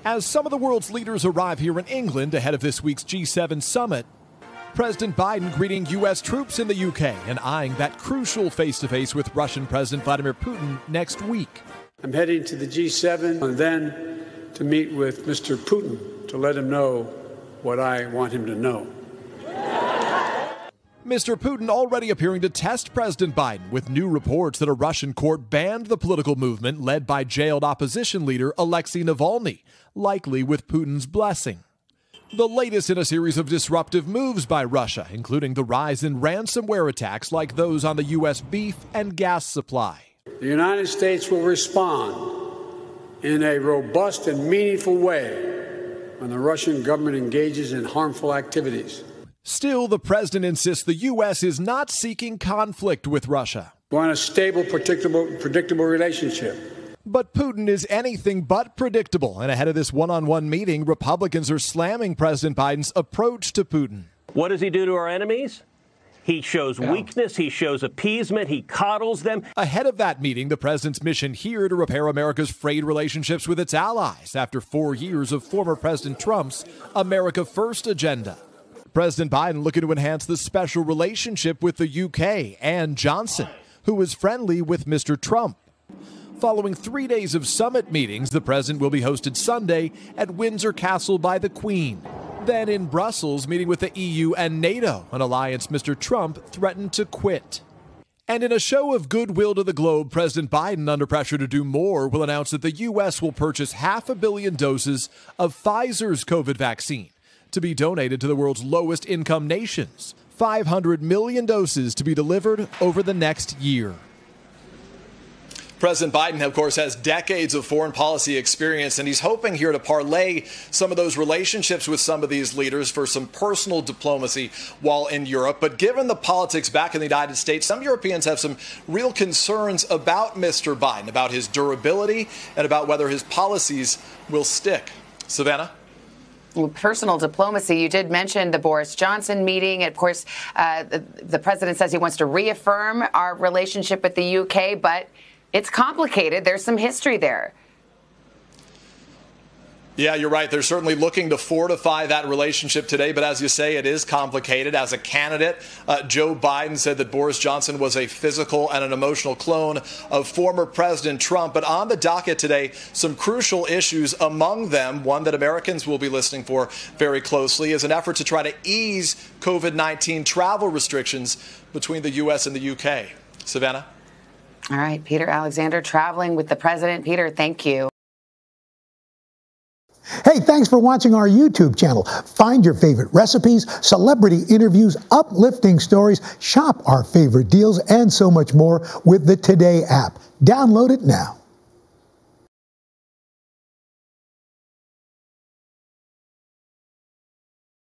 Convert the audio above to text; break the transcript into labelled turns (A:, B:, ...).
A: As some of the world's leaders arrive here in England ahead of this week's G7 summit, President Biden greeting U.S. troops in the UK and eyeing that crucial face-to-face with Russian President Vladimir Putin next week.
B: I'm heading to the G7 and then to meet with Mr. Putin to let him know what I want him to know.
A: Mr. Putin already appearing to test President Biden with new reports that a Russian court banned the political movement led by jailed opposition leader Alexei Navalny, likely with Putin's blessing. The latest in a series of disruptive moves by Russia, including the rise in ransomware attacks like those on the U.S. beef and gas supply.
B: The United States will respond in a robust and meaningful way when the Russian government engages in harmful activities.
A: Still, the president insists the U.S. is not seeking conflict with Russia.
B: We want a stable, predictable relationship.
A: But Putin is anything but predictable, and ahead of this one-on-one meeting, Republicans are slamming President Biden's approach to Putin.
C: What does he do to our enemies? He shows weakness, he shows appeasement, he coddles them.
A: Ahead of that meeting, the president's mission here to repair America's frayed relationships with its allies after 4 years of former President Trump's America First agenda. President Biden looking to enhance the special relationship with the UK and Johnson, who is friendly with Mr. Trump. Following 3 days of summit meetings, the president will be hosted Sunday at Windsor Castle by the Queen. Then in Brussels, meeting with the EU and NATO, an alliance Mr. Trump threatened to quit. And in a show of goodwill to the globe, President Biden, under pressure to do more, will announce that the U.S. will purchase 500 million doses of Pfizer's COVID vaccine to be donated to the world's lowest income nations. 500 million doses to be delivered over the next year.
D: President Biden, of course, has decades of foreign policy experience, and he's hoping here to parlay some of those relationships with some of these leaders for some personal diplomacy while in Europe. But given the politics back in the United States, some Europeans have some real concerns about Mr. Biden, about his durability and about whether his policies will stick. Savannah?
E: Personal diplomacy. You did mention the Boris Johnson meeting. Of course, the president says he wants to reaffirm our relationship with the UK, but it's complicated. There's some history there.
D: Yeah, you're right. They're certainly looking to fortify that relationship today. But as you say, it is complicated. As a candidate, Joe Biden said that Boris Johnson was a physical and an emotional clone of former President Trump. But on the docket today, some crucial issues, among them, one that Americans will be listening for very closely, is an effort to try to ease COVID-19 travel restrictions between the U.S. and the UK. Savannah?
E: All right, Peter Alexander traveling with the president. Peter, thank you.
F: Hey, thanks for watching our YouTube channel. Find your favorite recipes, celebrity interviews, uplifting stories, shop our favorite deals, and so much more with the Today app. Download it now.